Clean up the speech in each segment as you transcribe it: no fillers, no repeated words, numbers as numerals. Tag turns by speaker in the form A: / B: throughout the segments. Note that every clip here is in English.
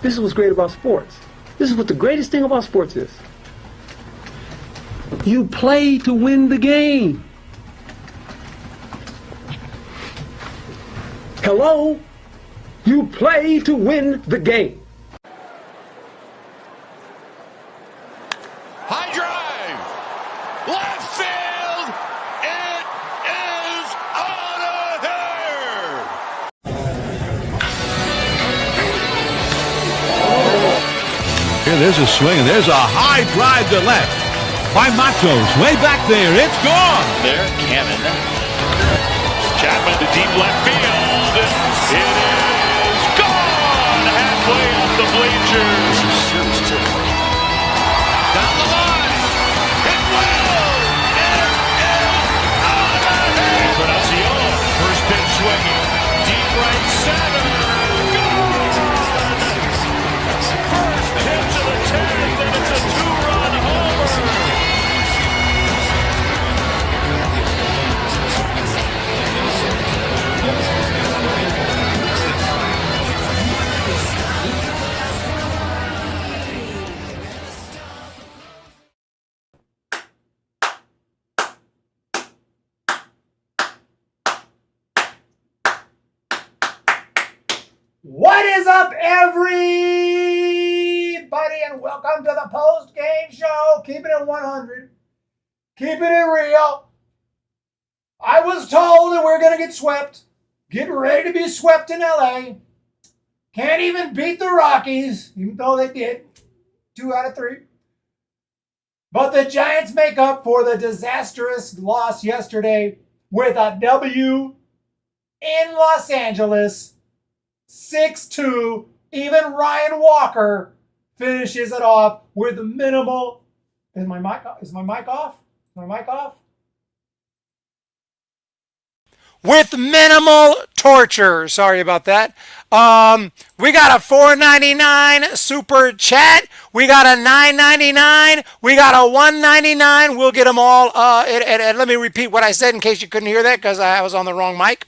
A: This is what's great about sports. This is what the greatest thing about sports is. You play to win the game. Hello? You play to win the game.
B: High drive. Left field. It is out of here.
C: Here, there's a swing, and there's a high drive to left by Matos. Way back there. It's gone.
B: There, Cannon. Chapman to deep left field. It is gone. Halfway up the bleachers. Down the line. It will. It is out of here. Encarnacion. First pitch swinging. Deep right center. Gone. First pitch of the 10th, and it's a two-run homer.
D: What is up, everybody, and welcome to the post-game show. Keeping it 100, keeping it real. I was told that we're going to get swept. Getting ready to be swept in LA. Can't even beat the Rockies, even though they did. 2 out of 3. But the Giants make up for the disastrous loss yesterday with a W in Los Angeles. 6-2. Even Ryan Walker finishes it off with minimal. Is my mic off? Is my mic off? With minimal torture. Sorry about that. We got a $4.99 super chat. We got a $9.99. We got a $1.99. We'll get them all. And let me repeat what I said in case you couldn't hear that because I was on the wrong mic.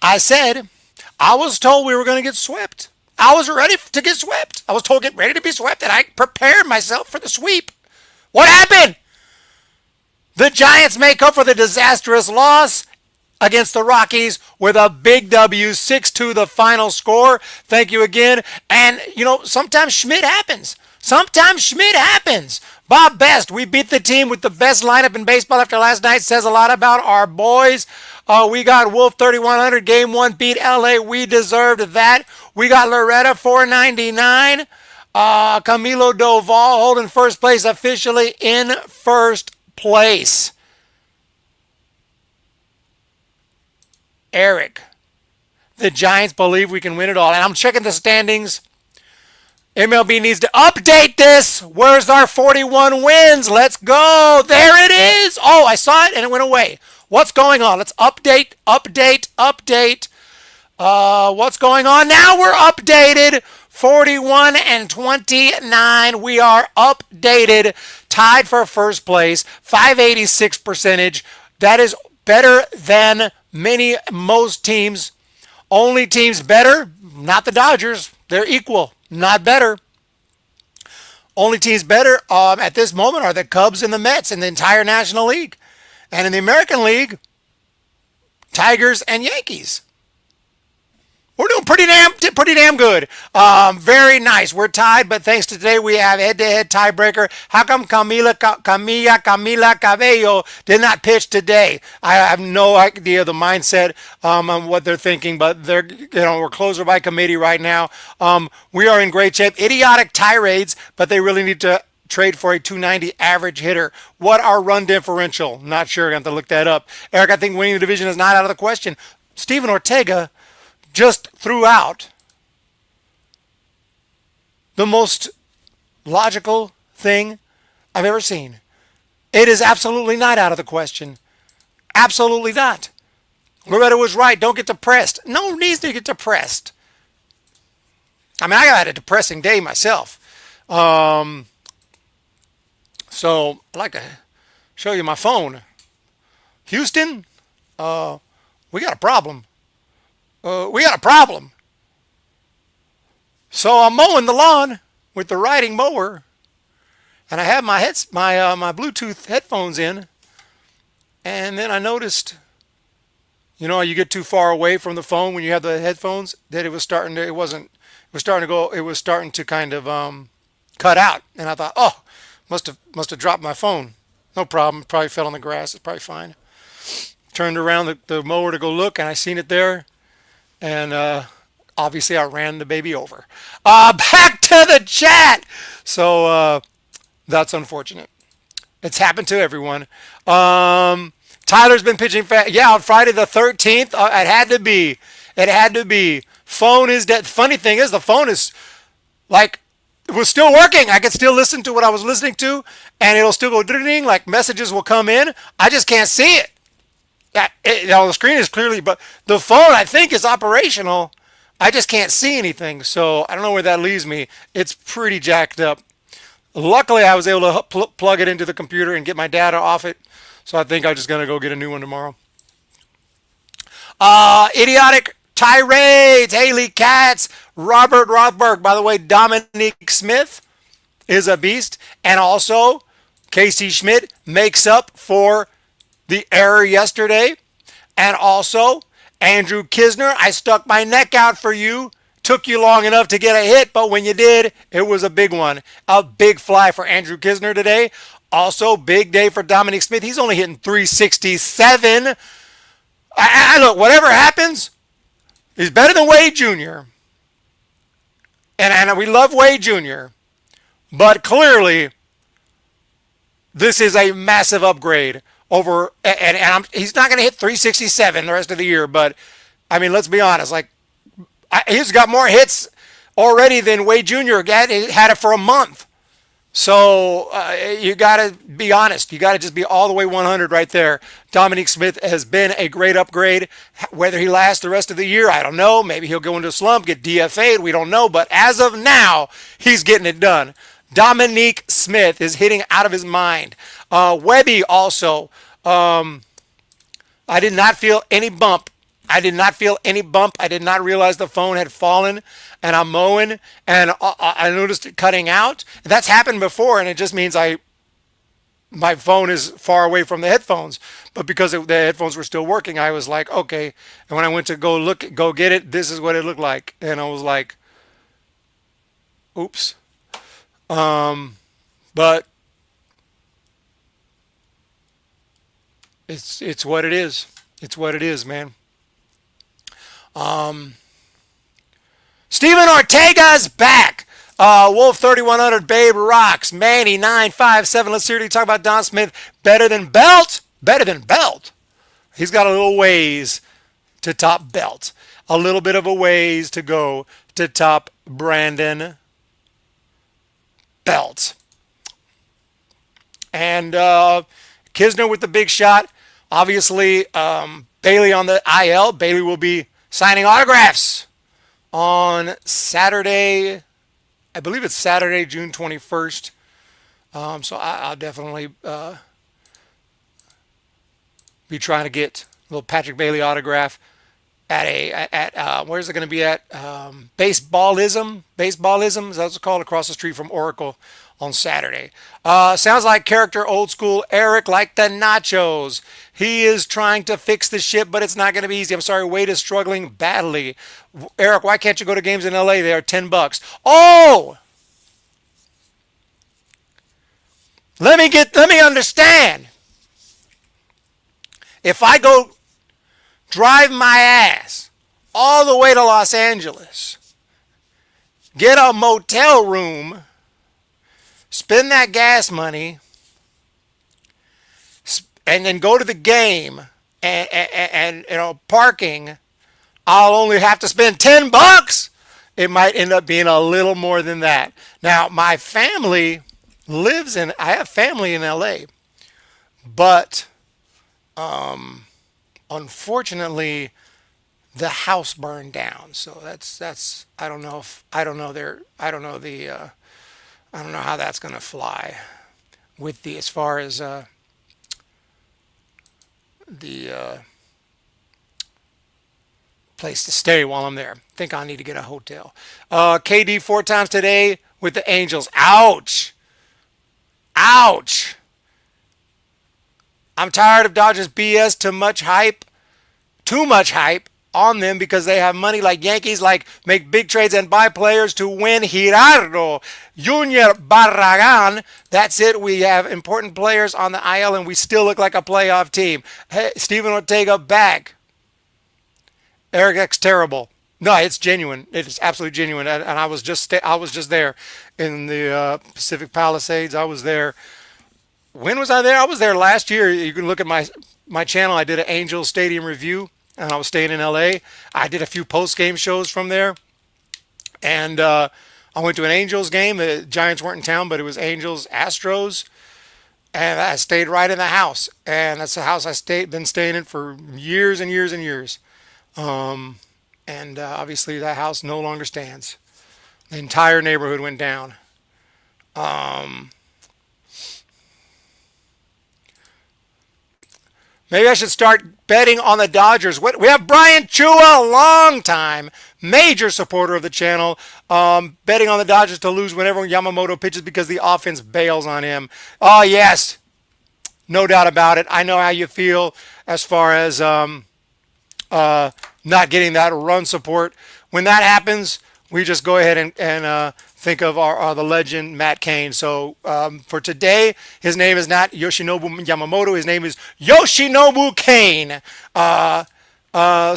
D: I said I was told we were going to get swept. I was ready to get swept. I was told get ready to be swept, and I prepared myself for the sweep. What happened? The Giants make up for the disastrous loss against the Rockies with a big W, 6-2 the final score. Thank you again. And, you know, sometimes Schmitt happens. Bob Best, we beat the team with the best lineup in baseball after last night. Says a lot about our boys. We got Wolf 3100, game 1 beat LA. We deserved that. We got Loretta 499. Camilo Doval holding first place, officially in first place. Eric, the Giants believe we can win it all. And I'm checking the standings. MLB needs to update this. Where's our 41 wins? Let's go. There it is. Oh, I saw it and it went away. What's going on? Let's update. What's going on? Now we're updated. 41 and 29. We are updated. Tied for first place. 586 percentage. That is better than most teams. Only teams better, not the Dodgers. They're equal, not better. Only teams better at this moment are the Cubs and the Mets in the entire National League. And in the American League, Tigers and Yankees. We're doing pretty damn good. Very nice. We're tied, but thanks to today we have head-to-head tiebreaker. How come Camila Cabello did not pitch today? I have no idea the mindset on what they're thinking, but we're closer by committee right now. We are in great shape. Idiotic tirades, but they really need to trade for a 290 average hitter. What our run differential? Not sure. I have to look that up. Eric, I think winning the division is not out of the question. Steven Ortega just threw out the most logical thing I've ever seen. It is absolutely not out of the question. Absolutely not. Loretta was right. Don't get depressed. No one needs to get depressed. I mean, I had a depressing day myself. So I'd like to show you my phone. Houston, we got a problem. So I'm mowing the lawn with the riding mower, and I have my my Bluetooth headphones in, and then I noticed, you know, you get too far away from the phone when you have the headphones, that it was starting to, it was starting to kind of cut out, and I thought, oh, must have dropped my phone. No problem, probably fell on the grass. It's probably fine. Turned around the mower to go look, and I seen it there, and obviously I ran the baby over. Back to the chat. So that's unfortunate. It's happened to everyone. Tyler's been pitching fast. Yeah, on Friday the 13th, it had to be. It had to be. Phone is dead. Funny thing is, the phone is like, it was still working. I could still listen to what I was listening to, and it'll still go ding, like messages will come in. I just can't see it. You know, the screen is clearly, but the phone, I think, is operational. I just can't see anything, so I don't know where that leaves me. It's pretty jacked up. Luckily, I was able to plug it into the computer and get my data off it, so I think I'm just going to go get a new one tomorrow. Idiotic tirades, Haley Katz, Robert Rothberg. By the way, Dominique Smith is a beast, and also Casey Schmitt makes up for the error yesterday, and also Andrew Kisner. I stuck my neck out for you. Took you long enough to get a hit, but when you did, it was a big one. A big fly for Andrew Kisner today. Also, big day for Dominic Smith. He's only hitting 367. I look, whatever happens, he's better than Wade Jr. And we love Wade Jr. But clearly, this is a massive upgrade over, and he's not going to hit 367 the rest of the year, but I mean, let's be honest, like, he's got more hits already than Wade Jr. had it for a month. So you got to be honest. You got to just be all the way 100 right there. Dominique Smith has been a great upgrade. Whether he lasts the rest of the year, I don't know. Maybe he'll go into a slump, get DFA'd. We don't know. But as of now, he's getting it done. Dominique Smith is hitting out of his mind. Webby also. I did not feel any bump. I did not realize the phone had fallen, and I'm mowing, and I noticed it cutting out. That's happened before, and it just means my phone is far away from the headphones. But because the headphones were still working, I was like, okay. And when I went to go get it, this is what it looked like, and I was like, oops. But it's what it is. It's what it is, man. Steven Ortega's back. Wolf 3100, Babe rocks. Manny 957. Let's seriously talk about Don Smith. Better than Belt. Better than Belt. He's got a little ways to top Belt. A little bit of a ways to go to top Brandon Belt. And Kisner with the big shot. Obviously, Bailey on the IL. Bailey will be signing autographs on Saturday. I believe it's Saturday, June 21st. So I'll definitely be trying to get a little Patrick Bailey autograph at where's it going to be at? Baseballism is that what it's called, across the street from Oracle on Saturday. Sounds like character old school Eric, like the nachos. He is trying to fix the ship, but it's not going to be easy. I'm sorry, Wade is struggling badly. Eric, why can't you go to games in LA? They are $10. Oh! Let me understand. If I go drive my ass all the way to Los Angeles, get a motel room, spend that gas money, and then go to the game and you know, parking, I'll only have to spend $10. It might end up being a little more than that. Now, my family I have family in LA, but unfortunately the house burned down. So that's I don't know how that's going to fly with as far as the place to stay while I'm there. Think I need to get a hotel. KD 4 times today with the Angels. Ouch. Ouch. I'm tired of Dodgers BS. Too much hype on them because they have money like Yankees, like make big trades and buy players to win. Gerardo Junior Barragan. That's it. We have important players on the IL and we still look like a playoff team. Hey, Steven Ortega back. Eric X terrible. No, it's genuine. It is absolutely genuine. And I was just there in the Pacific Palisades. I was there. When was I there? I was there last year. You can look at my channel. I did an Angels Stadium review, and I was staying in LA. I did a few post-game shows from there, and I went to an Angels game. The Giants weren't in town, but it was Angels Astros, and I stayed right in the house. And that's the house been staying in for years and years and years. And obviously that house no longer stands. The entire neighborhood went down. Maybe I should start betting on the Dodgers. We have Brian Chua, a long time major supporter of the channel, betting on the Dodgers to lose whenever Yamamoto pitches because the offense bails on him. Oh, yes. No doubt about it. I know how you feel as far as not getting that run support. When that happens, we just go ahead and think of the legend Matt Cain. So for today, his name is not Yoshinobu Yamamoto. His name is Yoshinobu Cain.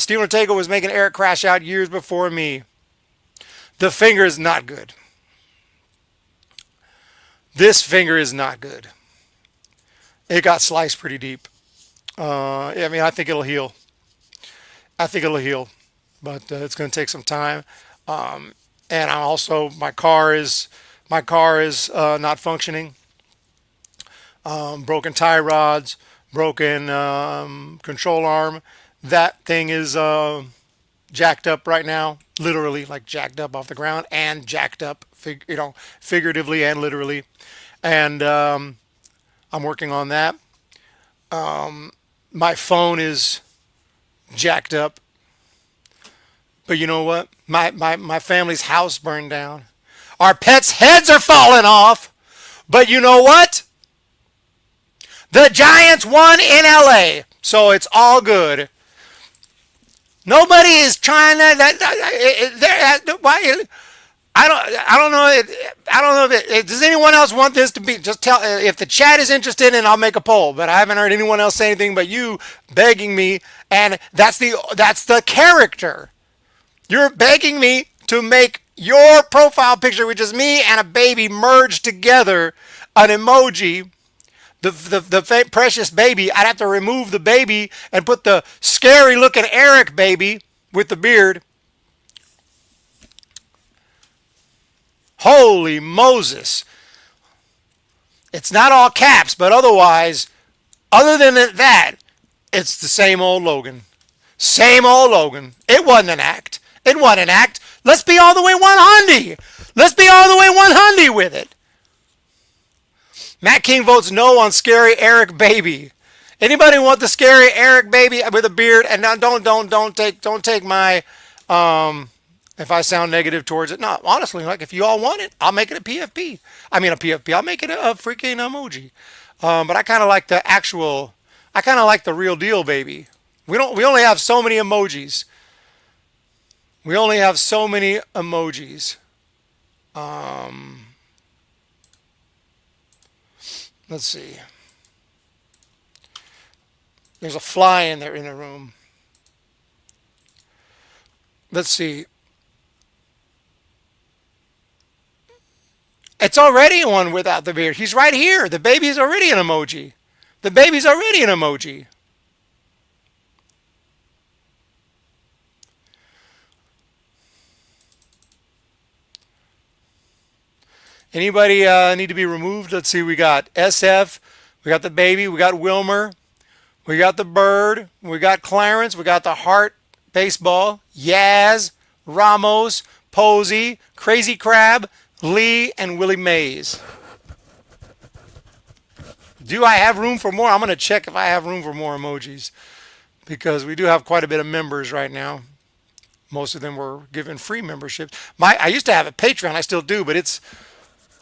D: Steven Ortega was making Eric crash out years before me. The finger is not good. This finger is not good. It got sliced pretty deep. I mean, I think it'll heal. But it's going to take some time. And also my car is not functioning. Broken tie rods, broken control arm. That thing is jacked up right now, literally, like jacked up off the ground and jacked up, figuratively and literally. And I'm working on that. My phone is jacked up. But you know what? My family's house burned down. Our pets' heads are falling off. But you know what? The Giants won in LA. So it's all good. Nobody is trying to. I don't know. Does anyone else want this to be? Just tell if the chat is interested, and I'll make a poll. But I haven't heard anyone else say anything but you begging me, and that's the character. You're begging me to make your profile picture, which is me and a baby, merged together, an emoji. The precious baby. I'd have to remove the baby and put the scary looking Eric baby with the beard. Holy Moses. It's not all caps, but otherwise, other than that, it's the same old Logan. Same old Logan. It wasn't an act. It wasn't an act. Let's be all the way 100. Let's be all the way 100 with it. Matt King votes no on scary Eric baby. Anybody want the scary Eric baby with a beard? And now don't take my if I sound negative towards it. No, honestly, like if you all want it, I'll make it a PFP. I mean a PFP. I'll make it a freaking emoji. But I kind of like the actual. I kind of like the real deal baby. We only have so many emojis. We only have so many emojis. Let's see. There's a fly in there in the room. Let's see. It's already one without the beard. He's right here. The baby's already an emoji. The baby's already an emoji. Anybody need to be removed? Let's see. We got SF. We got the baby. We got Wilmer. We got the bird. We got Clarence. We got the heart baseball. Yaz. Ramos. Posey. Crazy Crab. Lee. And Willie Mays. Do I have room for more? I'm going to check if I have room for more emojis. Because we do have quite a bit of members right now. Most of them were given free memberships. I used to have a Patreon. I still do, but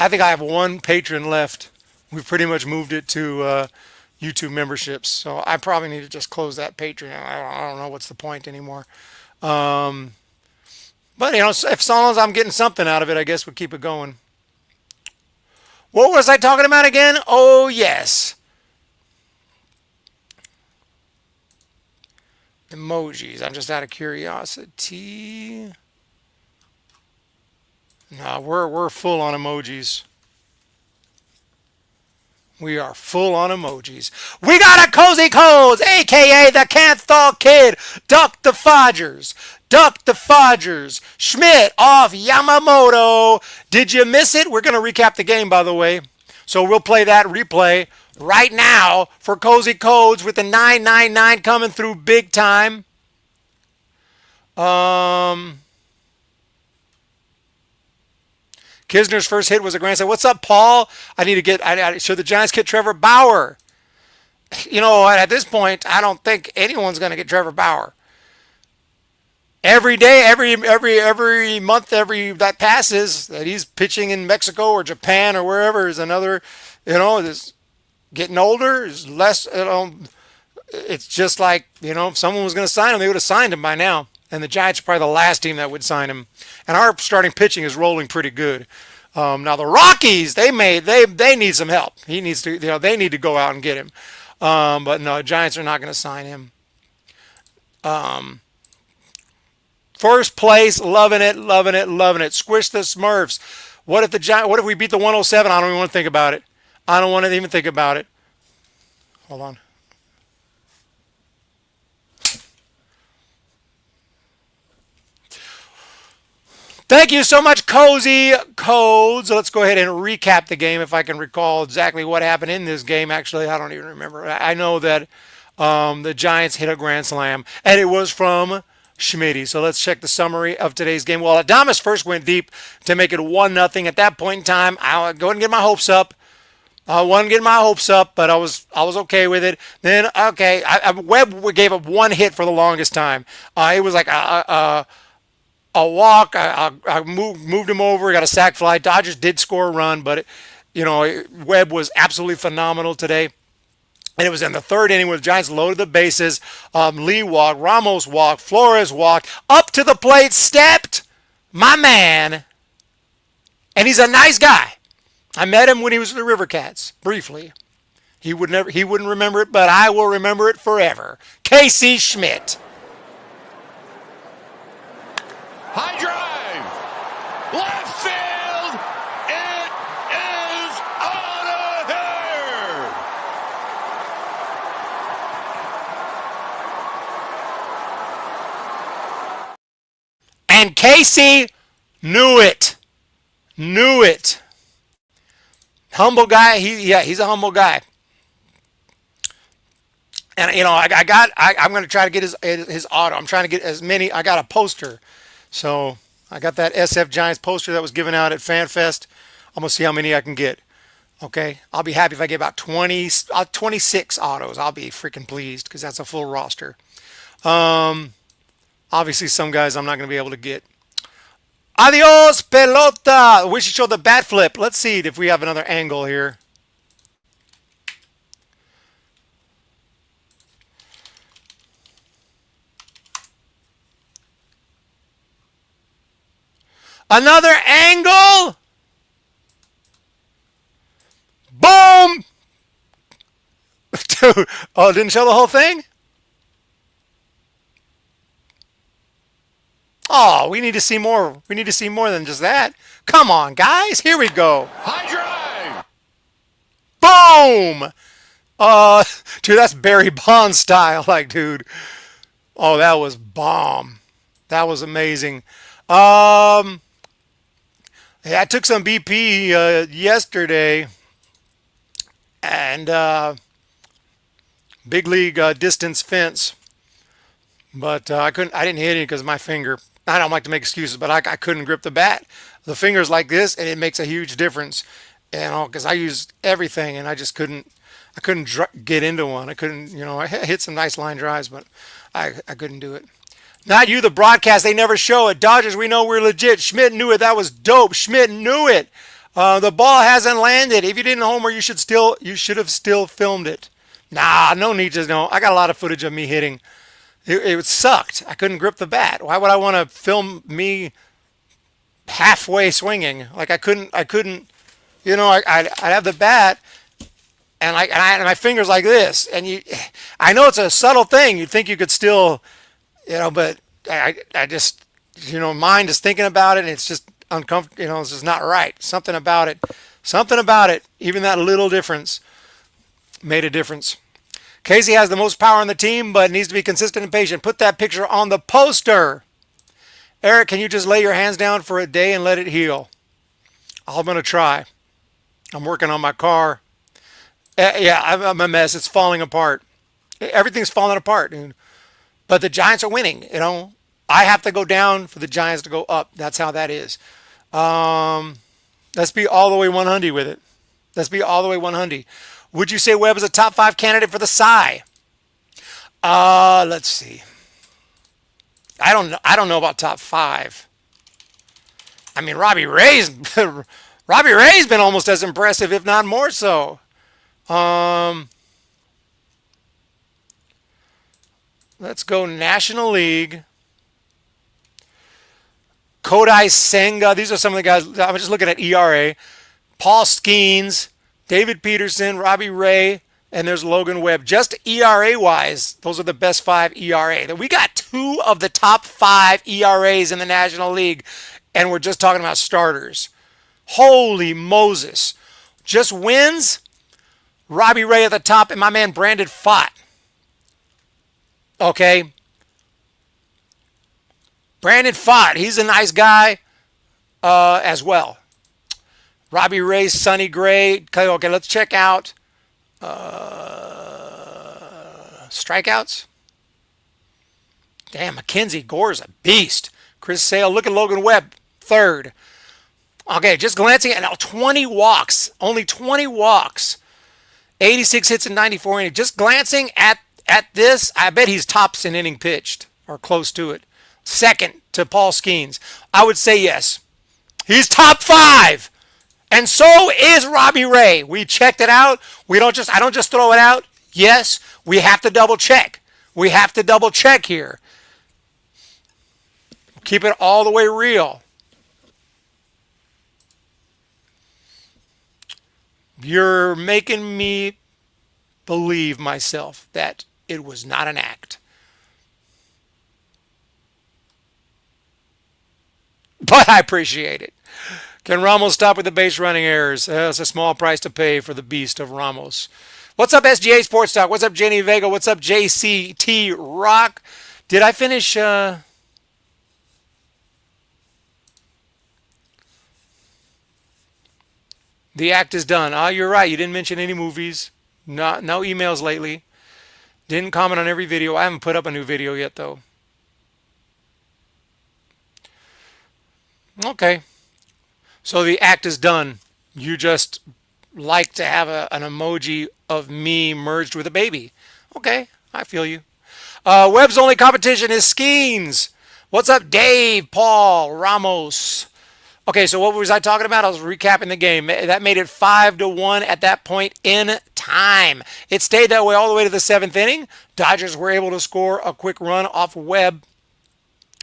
D: I think I have one patron left. We've pretty much moved it to YouTube memberships. So I probably need to just close that Patreon. I don't know what's the point anymore. But, if so long as I'm getting something out of it, I guess we'll keep it going. What was I talking about again? Oh, yes. Emojis. I'm just out of curiosity. No, we're full on emojis. We are full on emojis. We got a Cozy Codes, a.k.a. the Can't Thaw Kid. Duck the Fodgers. Schmitt off Yamamoto. Did you miss it? We're going to recap the game, by the way. So we'll play that replay right now for Cozy Codes with the 999 coming through big time. Kisner's first hit was a grand slam. What's up, Paul? Should the Giants get Trevor Bauer? At this point, I don't think anyone's going to get Trevor Bauer. Every day, every month, that passes that he's pitching in Mexico or Japan or wherever is another, is getting older, is less, it's just like, if someone was going to sign him, they would have signed him by now. And the Giants are probably the last team that would sign him. And our starting pitching is rolling pretty good. Now the Rockies, they need some help. He needs to, they need to go out and get him. But no, Giants are not going to sign him. First place, loving it. Squish the Smurfs. What if we beat the 107? I don't even want to think about it. I don't want to even think about it. Hold on. Thank you so much, Cozy Codes. Let's go ahead and recap the game if I can recall exactly what happened in this game. Actually, I don't even remember. I know that the Giants hit a grand slam, and it was from Schmitt. So let's check the summary of today's game. Well, Adames first went deep to make it 1-0. At that point in time, I go ahead and get my hopes up. I wasn't getting my hopes up, but I was okay with it. Then, Webb gave up one hit for the longest time. It was like a walk. I moved him over, got a sac fly. Dodgers did score a run, but Webb was absolutely phenomenal today. And it was in the third inning where the Giants loaded the bases. Lee walked, Ramos walked, Flores walked, up to the plate, stepped my man. And he's a nice guy. I met him when he was with the River Cats, briefly. He wouldn't remember it, but I will remember it forever. Casey Schmitt.
B: High drive. Left field. It is out of here.
D: And Casey knew it. Humble guy. He's a humble guy. And I'm going to try to get his auto. I'm trying to get as many. I got a poster. So I got that SF Giants poster that was given out at FanFest. I'm going to see how many I can get. Okay. I'll be happy if I get about 26 autos. I'll be freaking pleased because that's a full roster. Obviously some guys I'm not going to be able to get. Adios, pelota. We should show the bat flip. Let's see if we have another angle here. Another angle. Boom. Dude. Oh, didn't show the whole thing? Oh, we need to see more. We need to see more than just that. Come on, guys. Here we go.
B: High
D: Boom.
B: drive.
D: Dude, that's Barry Bonds style. Like, dude. Oh, that was bomb. That was amazing. Yeah, I took some BP yesterday, and big league distance fence, but I didn't hit any because of my finger. I don't like to make excuses, but I couldn't grip the bat. The finger's like this, and it makes a huge difference, because I used everything, and I just couldn't get into one. I couldn't, I hit some nice line drives, but I couldn't do it. Not you, the broadcast. They never show it. Dodgers, we know we're legit. Schmitt knew it. That was dope. Schmitt knew it. The ball hasn't landed. If you didn't homer, you should have still filmed it. Nah, no need to know. I got a lot of footage of me hitting. It sucked. I couldn't grip the bat. Why would I want to film me halfway swinging? Like I couldn't. I'd have the bat and my fingers like this, and I know it's a subtle thing. You'd think you could still, but I just, mind is thinking about it, and it's just uncomfortable. It's just not right. Something about it, even that little difference made a difference. Casey has the most power on the team, but needs to be consistent and patient. Put that picture on the poster. Eric, can you just lay your hands down for a day and let it heal? I'm going to try. I'm working on my car. Yeah, I'm a mess. It's falling apart. Everything's falling apart, dude. But the Giants are winning, I have to go down for the Giants to go up. That's how that is. Let's be all the way 100 with it. Would you say Webb is a top 5 candidate for the Cy? Let's see. I don't know about top 5. I mean, Robbie Ray's been almost as impressive, if not more so. Let's go National League. Kodai Senga. These are some of the guys. I'm just looking at ERA. Paul Skeens, David Peterson, Robbie Ray, and there's Logan Webb. Just ERA-wise, those are the best 5 ERA. We got 2 of the top 5 ERAs in the National League, and we're just talking about starters. Holy Moses. Just wins, Robbie Ray at the top, and my man Brandon Pfaadt. Okay? Brandon Pfaadt, he's a nice guy as well. Robbie Ray, Sonny Gray. Okay, let's check out strikeouts. Damn, Mackenzie Gore's a beast. Chris Sale, look at Logan Webb, 3rd. Okay, just glancing at now, 20 walks. Only 20 walks. 86 hits in 94 innings. Just glancing at this, I bet he's tops in inning pitched or close to it. 2nd to Paul Skeens. I would say yes. He's top 5. And so is Robbie Ray. We checked it out. I don't just throw it out. Yes, we have to double check. We have to double check here. Keep it all the way real. You're making me believe myself that it was not an act. But I appreciate it. Can Ramos stop with the base running errors? It's a small price to pay for the beast of Ramos. What's up, SGA Sports Talk? What's up, Jenny Vega? What's up, JCT Rock? Did I finish? The act is done. You're right. You didn't mention any movies. No emails lately. Didn't comment on every video. I haven't put up a new video yet, though. Okay. So the act is done. You just like to have an emoji of me merged with a baby. Okay, I feel you. Webb's only competition is Skeens. What's up, Dave, Paul, Ramos? Okay, so what was I talking about? I was recapping the game. That made it 5-1 at that point in time. It stayed that way all the way to the 7th inning. Dodgers were able to score a quick run off Webb.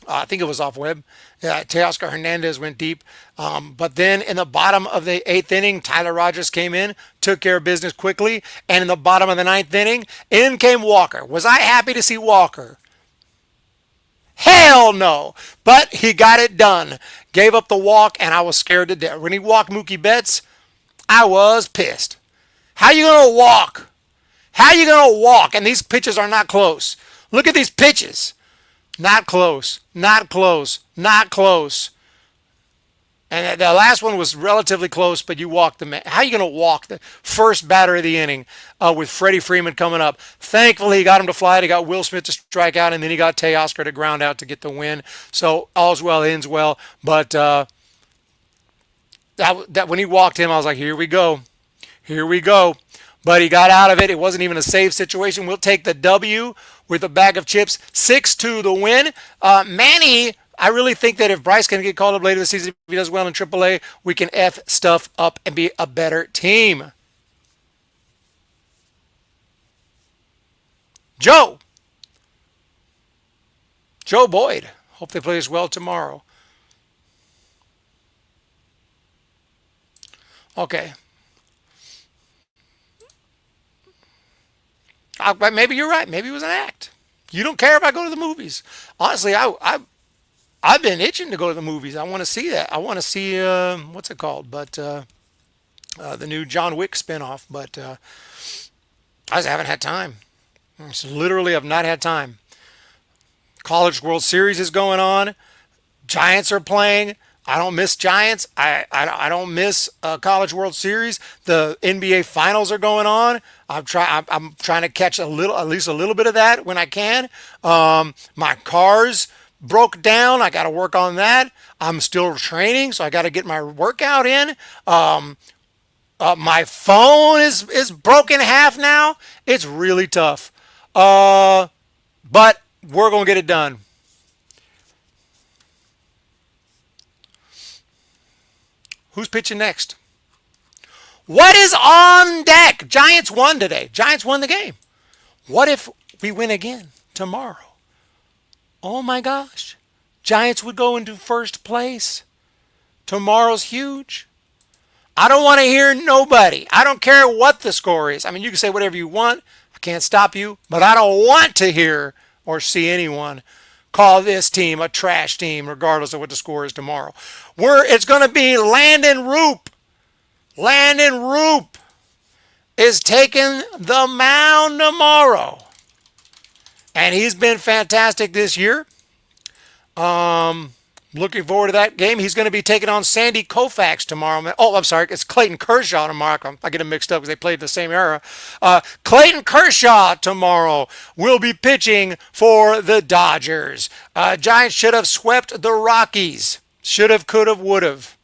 D: I think it was off Webb. Teoscar Hernandez went deep. But then in the bottom of the 8th inning, Tyler Rogers came in, took care of business quickly. And in the bottom of the 9th inning, in came Walker. Was I happy to see Walker? Hell no. But he got it done. Gave up the walk, and I was scared to death. When he walked Mookie Betts, I was pissed. How you going to walk? How you going to walk? And these pitches are not close. Look at these pitches. Not close. Not close. Not close. And the last one was relatively close, but you walked the man. How are you going to walk the first batter of the inning with Freddie Freeman coming up? Thankfully, he got him to fly. He got Will Smith to strike out, and then he got Teoscar to ground out to get the win. So all's well, ends well. But that when he walked him, I was like, here we go. Here we go. but he got out of it. It wasn't even a save situation. We'll take the W with a bag of chips. 6-2 the win. Manny, I really think that if Bryce can get called up later this season, if he does well in AAA, we can F stuff up and be a better team. Joe Boyd. Hope they play as well tomorrow. Okay. Maybe you're right. Maybe it was an act. You don't care if I go to the movies. Honestly, I've been itching to go to the movies. I want to see that. I want to see what's it called? But the new John Wick spinoff. But I just haven't had time. Literally, I've not had time. College World Series is going on. Giants are playing. I don't miss Giants. I don't miss College World Series. The NBA Finals are going on. I'm trying to catch at least a little bit of that when I can. My car's broke down. I got to work on that. I'm still training, so I got to get my workout in. My phone is broken half now. It's really tough. But we're gonna get it done. Who's pitching next? What is on deck? Giants won today. Giants won the game. What if we win again tomorrow? Oh my gosh. Giants would go into first place. Tomorrow's huge. I don't want to hear nobody. I don't care what the score is. I mean, you can say whatever you want. I can't stop you. But I don't want to hear or see anyone call this team a trash team, regardless of what the score is tomorrow. It's going to be Landon Roop. Landon Roop is taking the mound tomorrow. And he's been fantastic this year. Looking forward to that game. He's going to be taking on Sandy Koufax tomorrow. Oh, I'm sorry. It's Clayton Kershaw tomorrow. I get them mixed up because they played the same era. Clayton Kershaw tomorrow will be pitching for the Dodgers. Giants should have swept the Rockies. Should have, could have, would have.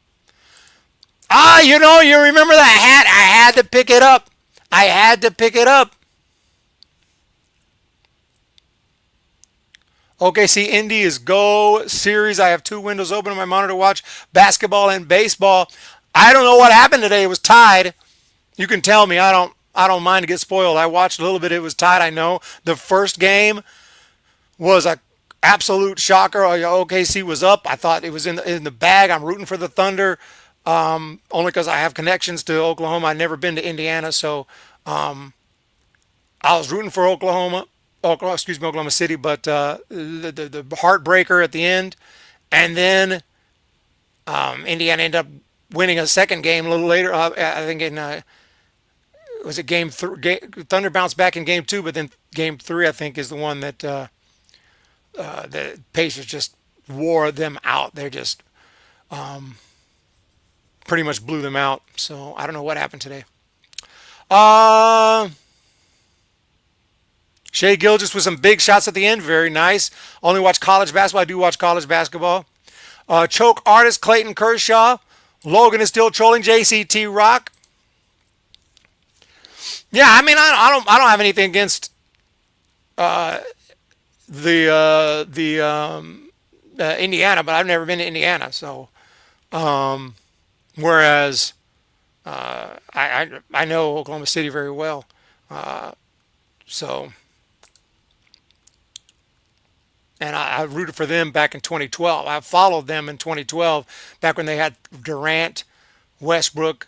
D: You remember that hat? I had to pick it up. OKC Indy is go series. I have 2 windows open on my monitor to watch basketball and baseball. I don't know what happened today. It was tied. You can tell me. I don't mind to get spoiled. I watched a little bit. It was tied. I know the first game was a absolute shocker. OKC was up. I thought it was in the bag. I'm rooting for the Thunder, only because I have connections to Oklahoma. I've never been to Indiana, so I was rooting for Oklahoma City, but the heartbreaker at the end, and then Indiana ended up winning a second game a little later. I think was it game 3? Thunder bounced back in game 2, but then game 3 I think is the one that the Pacers just wore them out. They just pretty much blew them out. So I don't know what happened today. Shea Gilgeous with some big shots at the end. Very nice. Only watch college basketball. I do watch college basketball. Choke artist Clayton Kershaw. Logan is still trolling JCT Rock. Yeah, I mean, I don't have anything against Indiana, but I've never been to Indiana. So, whereas I know Oklahoma City very well. And I rooted for them back in 2012. I followed them in 2012, back when they had Durant, Westbrook,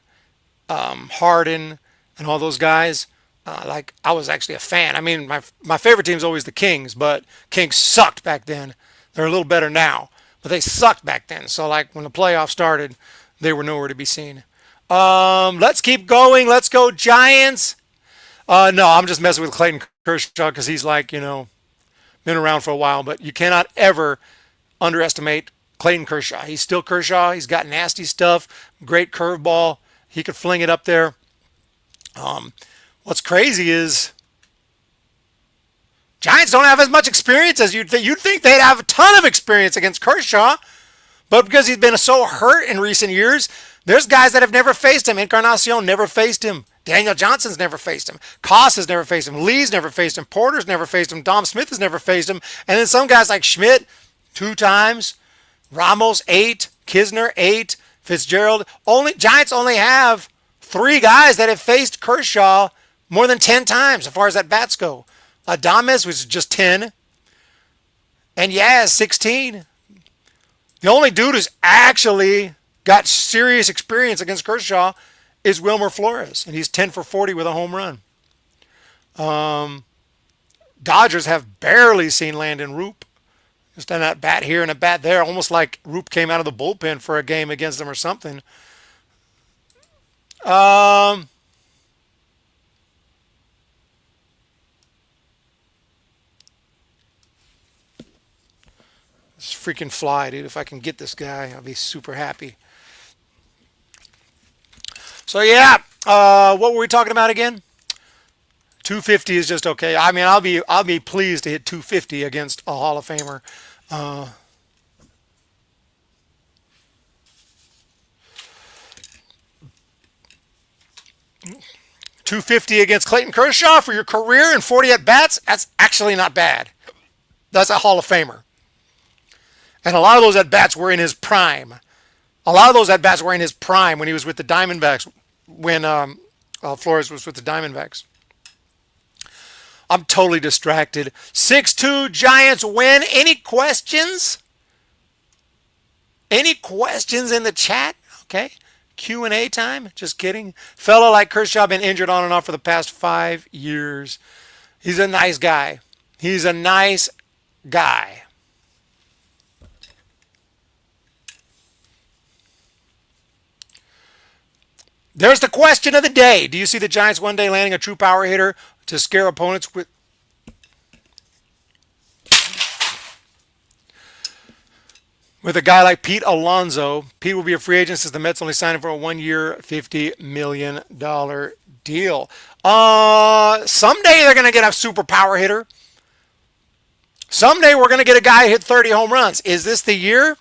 D: Harden, and all those guys. I was actually a fan. I mean, my favorite team is always the Kings, but Kings sucked back then. They're a little better now, but they sucked back then. So, when the playoffs started, they were nowhere to be seen. Let's keep going. Let's go Giants. No, I'm just messing with Clayton Kershaw because he's been around for a while, but you cannot ever underestimate Clayton Kershaw. He's still Kershaw. He's got nasty stuff, great curveball. He could fling it up there. What's crazy is Giants don't have as much experience as you'd think. You'd think they'd have a ton of experience against Kershaw, but because he's been so hurt in recent years, there's guys that have never faced him. Encarnacion never faced him. Daniel Johnson's never faced him. Koss has never faced him. Lee's never faced him. Porter's never faced him. Dom Smith has never faced him. And then some guys like Schmitt, 2 times. Ramos, 8. Kisner, 8. Fitzgerald. Giants only have 3 guys that have faced Kershaw more than 10 times as far as at bats go. Adames was just 10. And Yaz, 16. The only dude who's actually got serious experience against Kershaw is Wilmer Flores, and he's 10 for 40 with a home run. Dodgers have barely seen Landon Roop. Just on that bat here and a bat there, almost like Roop came out of the bullpen for a game against them or something. This freaking fly, dude. If I can get this guy, I'll be super happy. So yeah, what were we talking about again? 250 is just okay. I mean, I'll be pleased to hit 250 against a Hall of Famer. 250 against Clayton Kershaw for your career and 40 at bats. That's actually not bad. That's a Hall of Famer. And a lot of those at bats were in his prime. A lot of those at bats were in his prime when he was with the Diamondbacks. When Flores was with the Diamondbacks. I'm totally distracted. 6-2 Giants win. Any questions? Any questions in the chat? Okay. Q&A time? Just kidding. Fellow like Kershaw been injured on and off for the past 5 years. He's a nice guy. He's a nice guy. There's the question of the day. Do you see the Giants one day landing a true power hitter to scare opponents with a guy like Pete Alonso? Pete will be a free agent since the Mets only signed him for a 1-year, $50 million deal. Someday they're going to get a super power hitter. Someday we're going to get a guy who hit 30 home runs. Is this the year?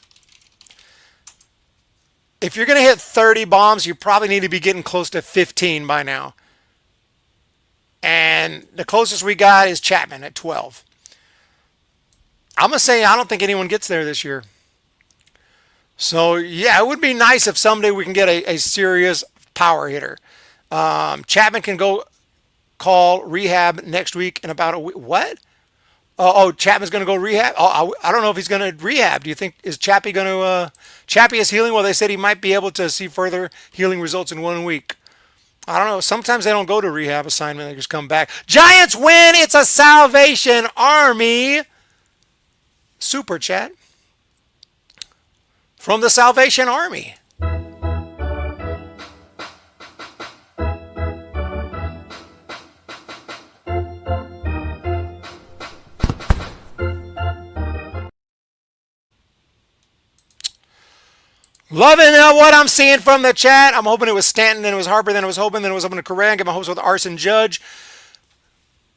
D: If you're going to hit 30 bombs, you probably need to be getting close to 15 by now. And the closest we got is Chapman at 12. I'm going to say I don't think anyone gets there this year. So, yeah, it would be nice if someday we can get a serious power hitter. Chapman can go call rehab next week in about a week. What? Chapman's going to go rehab? I don't know if he's going to rehab. Do you think, is Chappie going to, Chappie is healing? Well, they said he might be able to see further healing results in 1 week. I don't know. Sometimes they don't go to rehab assignment. They just come back. Giants win. It's a Salvation Army. Super chat. From the Salvation Army. Loving what I'm seeing from the chat. I'm hoping it was Stanton, then it was Harper, then it was hoping, then it was hoping to Correa, and get my hopes with Arson Judge.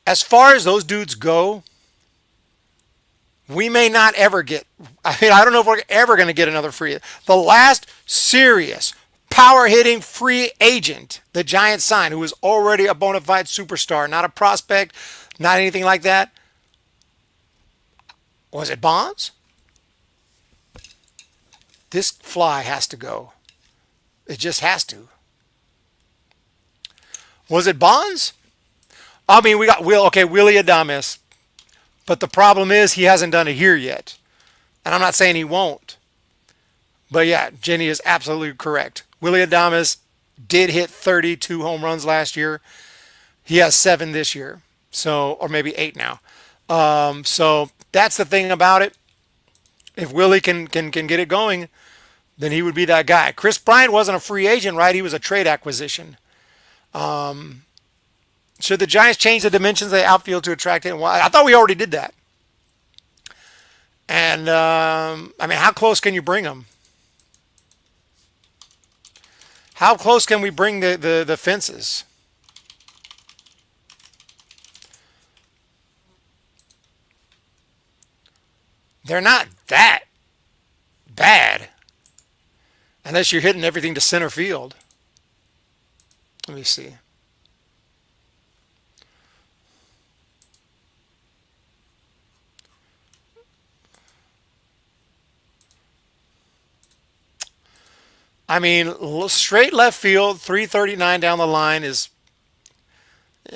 D: As far as those dudes go, we may not ever get, I don't know if we're ever going to get another free. The last serious power-hitting free agent the Giants signed, who was already a bona fide superstar, not a prospect, not anything like that, was it Bonds? This fly has to go. It just has to. Was it Bonds? I mean, we got Willie Adames. But the problem is he hasn't done it here yet. And I'm not saying he won't. But yeah, Jenny is absolutely correct. Willie Adames did hit 32 home runs last year. He has 7 this year. So, or maybe 8 now. So that's the thing about it. If Willie can get it going, then he would be that guy. Chris Bryant wasn't a free agent, right? He was a trade acquisition. Should the Giants change the dimensions of the outfield to attract it? Well, I thought we already did that. And, I mean, how close can you bring them? How close can we bring the fences? They're not that bad. Unless you're hitting everything to center field. Let me see. I mean, straight left field, 339 down the line is,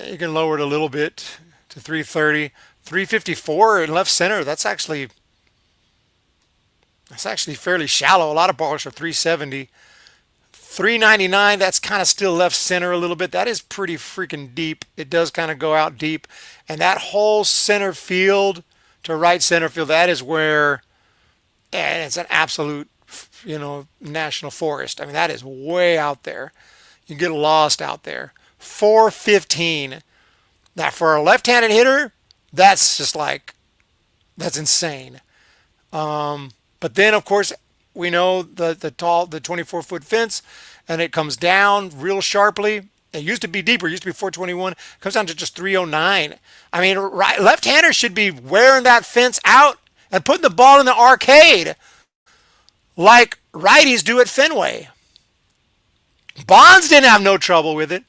D: you can lower it a little bit to 330. 354 in left center, that's actually fairly shallow. A lot of ballers are 370. 399, that's kind of still left center a little bit. That is pretty freaking deep. It does kind of go out deep. And that whole center field to right center field, that is where, and it's an absolute, national forest. I mean, that is way out there. You get lost out there. 415. Now, for a left-handed hitter, that's just like, that's insane. But then, of course, we know the 24-foot fence, and it comes down real sharply. It used to be deeper. It used to be 421. It comes down to just 309. I mean, left-handers should be wearing that fence out and putting the ball in the arcade like righties do at Fenway. Bonds didn't have no trouble with it.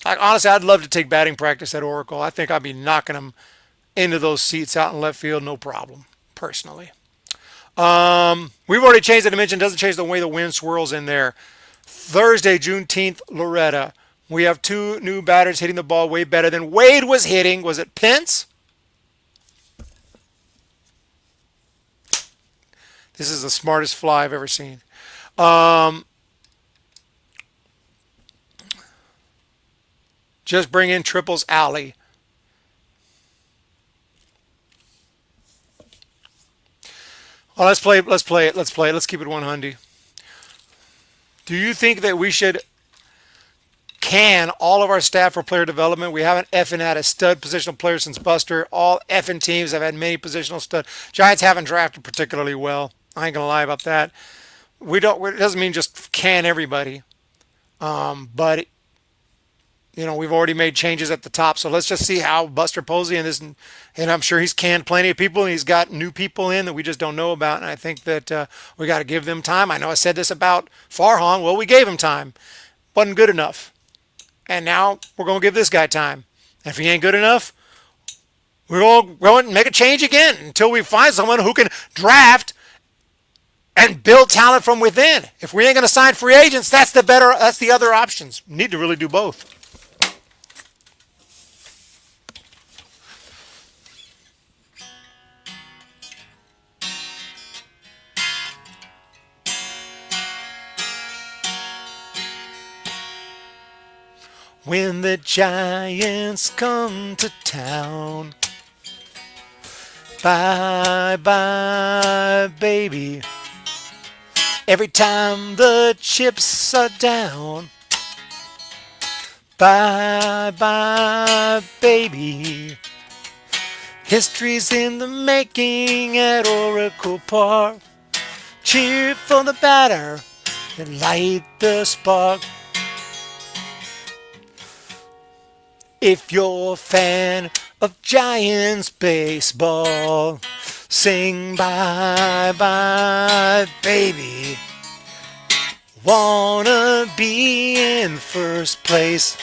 D: Honestly, I'd love to take batting practice at Oracle. I think I'd be knocking them into those seats out in left field, no problem, personally. We've already changed the dimension. Doesn't change the way the wind swirls in there. Thursday, Juneteenth, Loretta. We have 2 new batters hitting the ball way better than Wade was hitting. Was it Pence? This is the smartest fly I've ever seen. Just bring in triples alley. Well, let's play it. Let's keep it 100. Do you think that we should can all of our staff for player development? We haven't effing had a stud positional player since Buster. All effing teams have had many positional stud. Giants haven't drafted particularly well. I ain't gonna lie about that. It doesn't mean just can everybody. But we've already made changes at the top, so let's just see how Buster Posey and I'm sure he's canned plenty of people, and he's got new people in that we just don't know about, and I think that we got to give them time. I know I said this about Farhan. Well, we gave him time. Wasn't good enough. And now we're going to give this guy time. And if he ain't good enough, we're going to go and make a change again until we find someone who can draft and build talent from within. If we ain't going to sign free agents, that's the other options. We need to really do both. When the Giants come to town, bye-bye, baby. Every time the chips are down, bye-bye, baby. History's in the making at Oracle Park. Cheer for the batter and light the spark. If you're a fan of Giants baseball, sing bye-bye, baby. Wanna be in first place,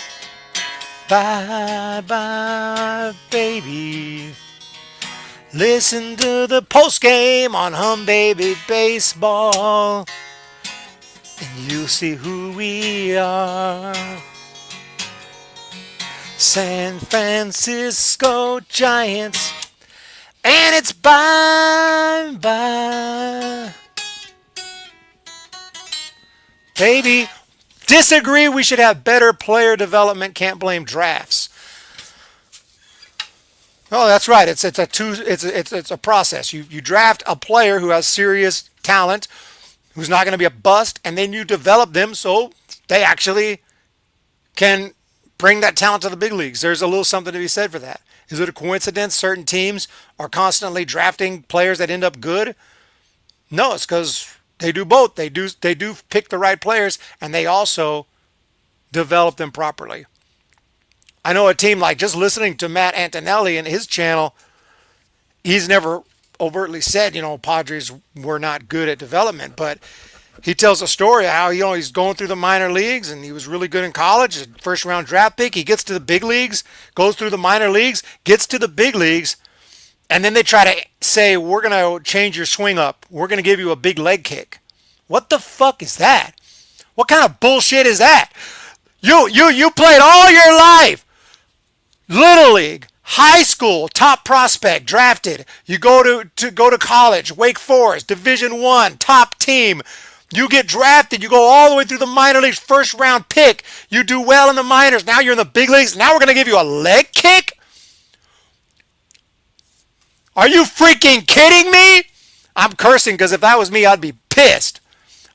D: bye-bye, baby. Listen to the postgame on Humm Baby Baseball, and you'll see who we are. San Francisco Giants, and it's bye-bye. Baby, disagree, we should have better player development, can't blame drafts. Oh, that's right. It's a process. You draft a player who has serious talent, who's not going to be a bust, and then you develop them so they actually can bring that talent to the big leagues. There's a little something to be said for that. Is it a coincidence certain teams are constantly drafting players that end up good? No, it's because they do both. They do pick the right players, and they also develop them properly. I know a team, like just listening to Matt Antonelli and his channel, he's never overtly said, Padres were not good at development, but he tells a story how he's going through the minor leagues and he was really good in college, a first round draft pick. He gets to the big leagues, goes through the minor leagues, gets to the big leagues, And then they try to say, we're going to change your swing up. We're going to give you a big leg kick. What the fuck is that? What kind of bullshit is that? You played all your life. Little League, high school, top prospect, drafted. You go to college, Wake Forest, Division I, top team. You get drafted. You go all the way through the minor leagues, first round pick. You do well in the minors. Now you're in the big leagues. Now we're going to give you a leg kick? Are you freaking kidding me? I'm cursing because if that was me, I'd be pissed.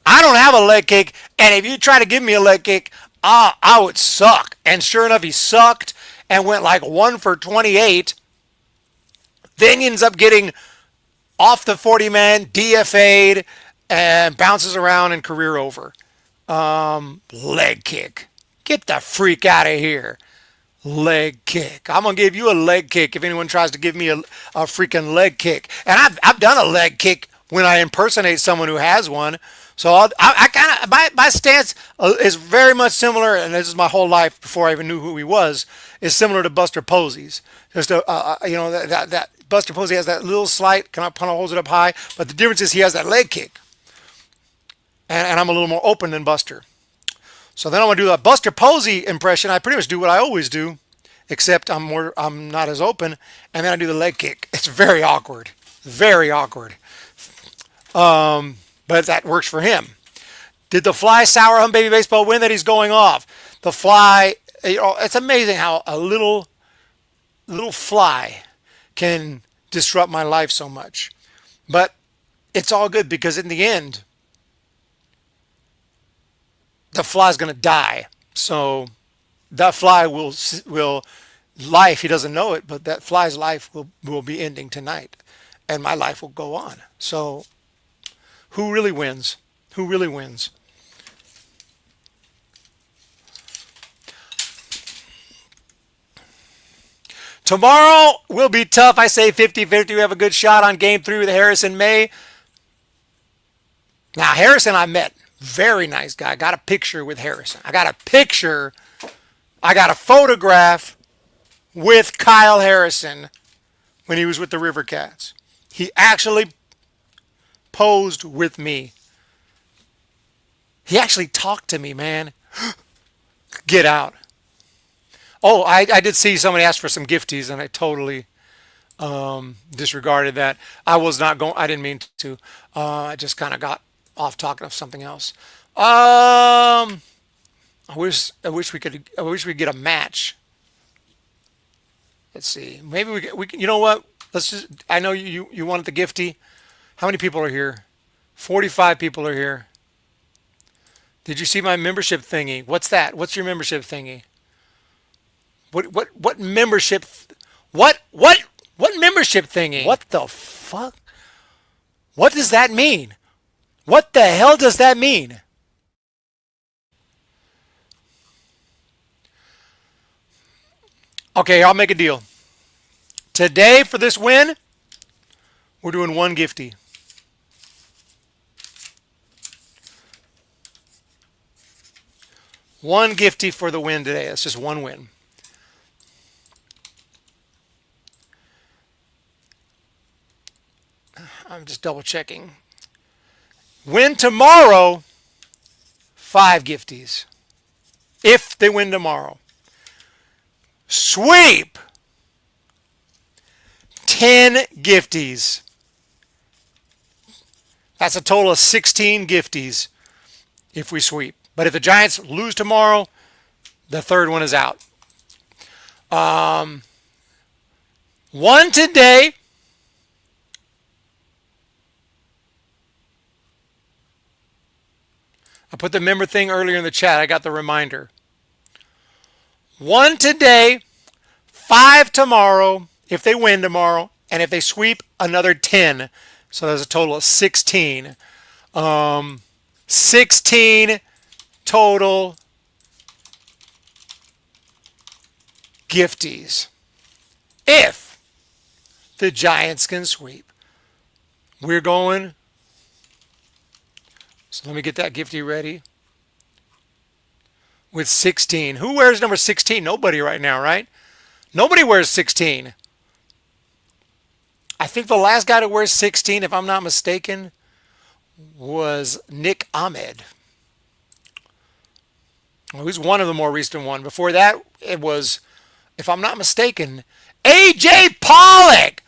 D: I don't have a leg kick, and if you try to give me a leg kick, I would suck. And sure enough, he sucked and went like 1 for 28. Then he ends up getting off the 40-man, DFA'd, and bounces around and career over. Leg kick. Get the freak out of here. Leg kick. I'm going to give you a leg kick if anyone tries to give me a freaking leg kick. And I've done a leg kick when I impersonate someone who has one. So I kind of, my stance is very much similar, and this is my whole life before I even knew who he was, is similar to Buster Posey's. Just, that Buster Posey has that little slight, kind of holds it up high, but the difference is he has that leg kick. And I'm a little more open than Buster. So then I'm going to do a Buster Posey impression. I pretty much do what I always do, except I'm not as open. And then I do the leg kick. It's very awkward. Very awkward. But that works for him. Did the fly sour Humm Baby Baseball win that he's going off? The fly, it's amazing how a little fly can disrupt my life so much. But it's all good because in the end, the fly's going to die. So that fly will life, he doesn't know it, but that fly's life will be ending tonight. And my life will go on. So who really wins? Who really wins? Tomorrow will be tough. I say 50-50. We have a good shot on Game 3 with Harrison May. Now, Harrison I met. Very nice guy. I got a picture with Harrison. I got a photograph with Kyle Harrison when he was with the River Cats. He actually posed with me. He actually talked to me, man. Get out. Oh, I did see somebody ask for some gifties, and I totally disregarded that. I was not going. I didn't mean to. I just kind of got off talking of something else. I wish we could get a match. Let's see. Maybe we can, you know what? Let's just. I know you wanted the gifty. How many people are here? 45 people are here. Did you see my membership thingy? What's that? What's your membership thingy? What membership? What membership thingy? What the fuck? What does that mean? What the hell does that mean? Okay, I'll make a deal. Today for this win, we're doing one gifty. One gifty for the win today. That's just one win. I'm just double checking. Win tomorrow, 5 gifties. If they win tomorrow. Sweep, 10 gifties. That's a total of 16 gifties if we sweep. But if the Giants lose tomorrow, the third one is out. One today. I put the member thing earlier in the chat. I got the reminder. 1 today, 5 tomorrow, if they win tomorrow, and if they sweep, another 10. So there's a total of 16. 16 total gifties. If the Giants can sweep. We're going. So let me get that gifty ready. With 16. Who wears number 16? Nobody right now, right? Nobody wears 16. I think the last guy to wear 16, if I'm not mistaken, was Nick Ahmed. Well, he's one of the more recent one. Before that, it was, if I'm not mistaken, A.J. Pollock.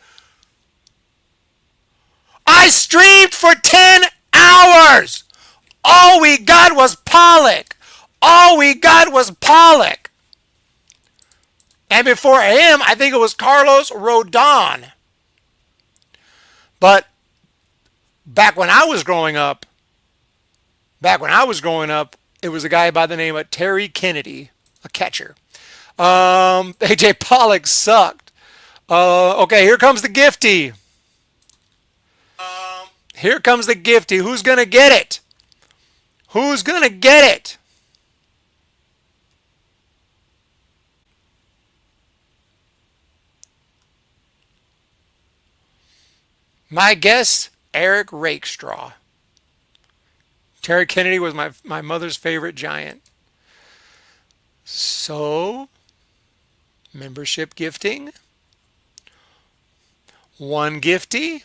D: I streamed for 10 hours. All we got was Pollock. All we got was Pollock. And before him, I think it was Carlos Rodon. But back when I was growing up, it was a guy by the name of Terry Kennedy, a catcher. A.J. Pollock sucked. Okay, here comes the gifty. Here comes the gifty. Who's going to get it? Who's going to get it? My guess, Eric Rakestraw. Terry Kennedy was my mother's favorite Giant. So, membership gifting. One gifty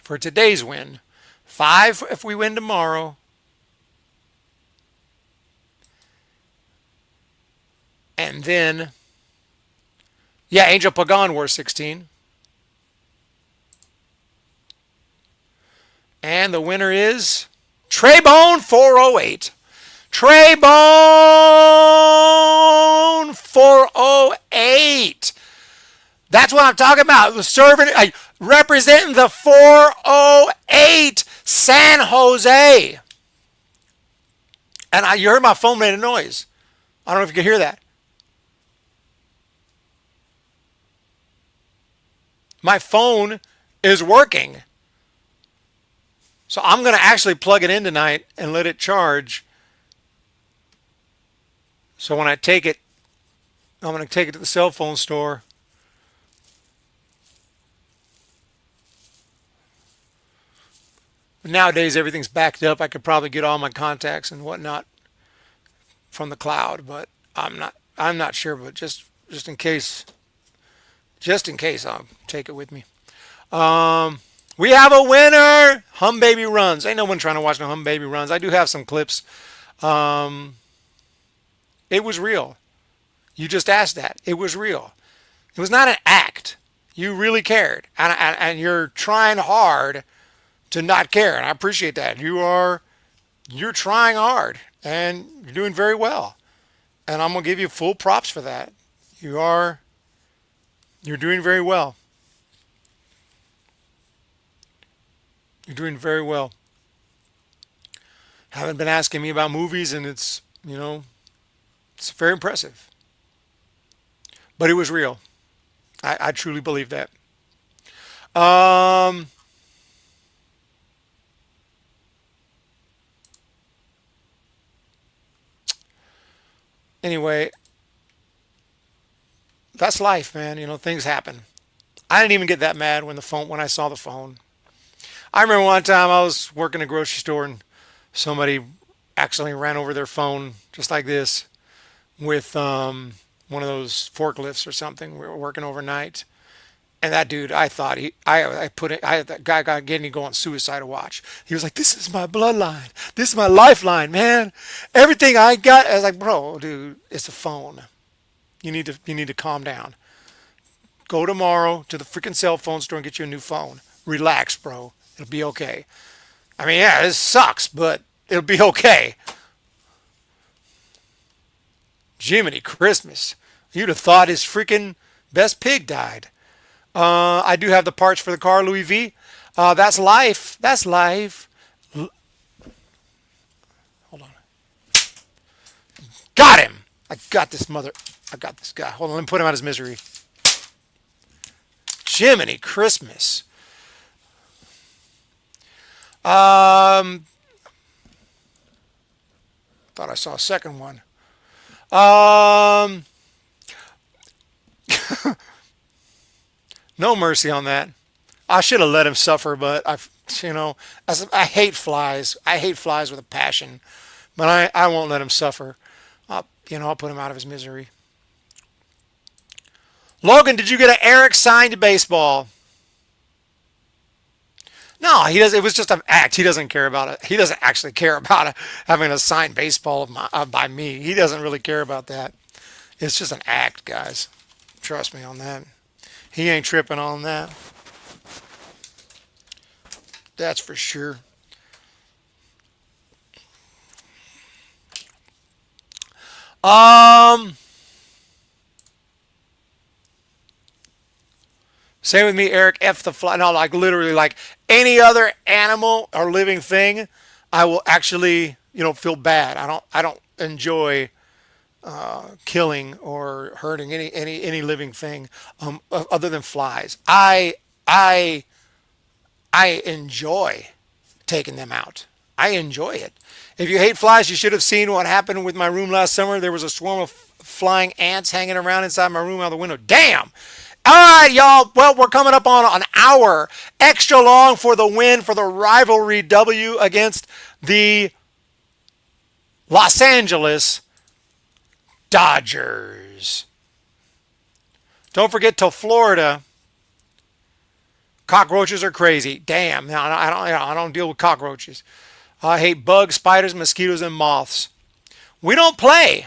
D: for today's win. 5 if we win tomorrow. And then, yeah, Angel Pagan wore 16. And the winner is Treybone 408. Treybone 408. That's what I'm talking about. Serving, representing the 408 San Jose. And you heard my phone made a noise. I don't know if you can hear that. My phone is working. So I'm going to actually plug it in tonight and let it charge. So when I take it, I'm going to take it to the cell phone store. Nowadays, everything's backed up. I could probably get all my contacts and whatnot from the cloud, but I'm not sure. But just in case, I'll take it with me. We have a winner. Humm Baby Runs. Ain't no one trying to watch no Humm Baby Runs. I do have some clips. It was real. You just asked that. It was real. It was not an act. You really cared. And you're trying hard to not care. And I appreciate that. You're trying hard. And you're doing very well. And I'm going to give you full props for that. You're doing very well. You're doing very well. Haven't been asking me about movies, and it's very impressive. But it was real. I truly believe that. Anyway, that's life, man. Things happen. I didn't even get that mad when I saw the phone. I remember one time I was working at a grocery store and somebody accidentally ran over their phone just like this with one of those forklifts or something. We were working overnight. And that dude, I thought that guy got getting me going suicidal watch. He was like, "This is my bloodline. This is my lifeline, man. Everything I got." I was like, "Bro, dude, it's a phone. You need to calm down. Go tomorrow to the freaking cell phone store and get you a new phone. Relax, bro. It'll be okay." I mean, yeah, this sucks, but it'll be okay. Jiminy Christmas. You'd have thought his freaking best pig died. I do have the parts for the car, Louis V. That's life. That's life. Hold on. Got him. I got this guy. Hold on, let me put him out of his misery. Jiminy Christmas. Thought I saw a second one. No mercy on that. I should have let him suffer, but I hate flies. I hate flies with a passion, but I won't let him suffer. I'll put him out of his misery. Logan, did you get an Eric signed baseball? No, he does. It was just an act. He doesn't care about it. He doesn't actually care about having a signed baseball by me. He doesn't really care about that. It's just an act, guys. Trust me on that. He ain't tripping on that. That's for sure. Say with me, Eric, F the fly. No, like literally like any other animal or living thing, I will actually, feel bad. I don't enjoy killing or hurting any living thing other than flies. I enjoy taking them out. I enjoy it. If you hate flies, you should have seen what happened with my room last summer. There was a swarm of flying ants hanging around inside my room out the window. Damn! All right, y'all. Well, we're coming up on an hour. Extra long for the win for the rivalry W against the Los Angeles Dodgers. Don't forget till Florida. Cockroaches are crazy. Damn. No, I don't deal with cockroaches. I hate bugs, spiders, mosquitoes, and moths. We don't play.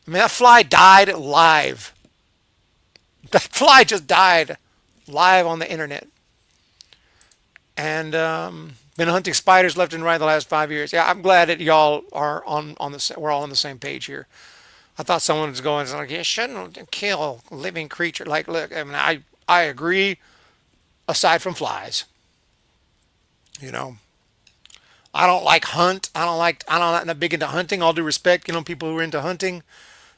D: I mean, that fly died live. That fly just died live on the internet. And been hunting spiders left and right the last 5 years. Yeah, I'm glad that y'all are we're all on the same page here. I thought someone was going like, you shouldn't kill a living creature. Like, look, I mean, I agree. Aside from flies, I don't like hunt. I'm not big into hunting. All due respect, people who are into hunting,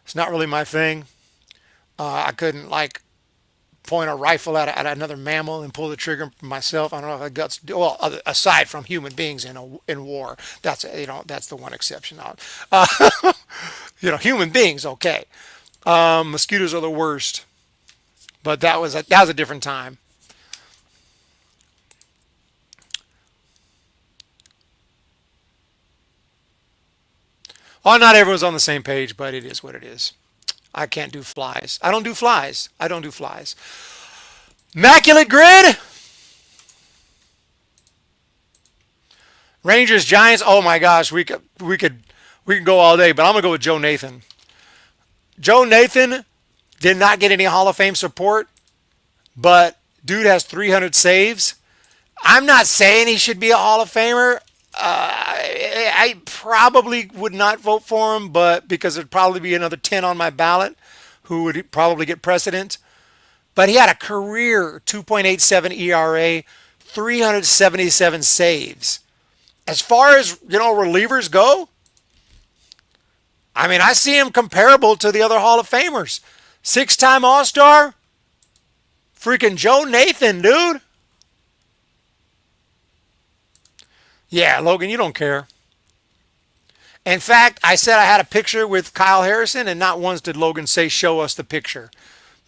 D: it's not really my thing. I couldn't point a rifle at another mammal and pull the trigger myself. I don't know if I guts. Well, aside from human beings in war, that's the one exception. Human beings, okay. Mosquitoes are the worst, but that was a different time. Oh, not everyone's on the same page, but it is what it is. I can't do flies. I don't do flies. Immaculate Grid. Rangers, Giants. Oh my gosh, we could go all day, but I'm gonna go with Joe Nathan. Joe Nathan did not get any Hall of Fame support, but dude has 300 saves. I'm not saying he should be a Hall of Famer. I probably would not vote for him, but because there'd probably be another 10 on my ballot who would probably get precedent. But he had a career 2.87 ERA, 377 saves. As far as, relievers go, I mean, I see him comparable to the other Hall of Famers. 6-time All-Star, freaking Joe Nathan, dude. Yeah, Logan, you don't care. In fact, I said I had a picture with Kyle Harrison, and not once did Logan say, show us the picture.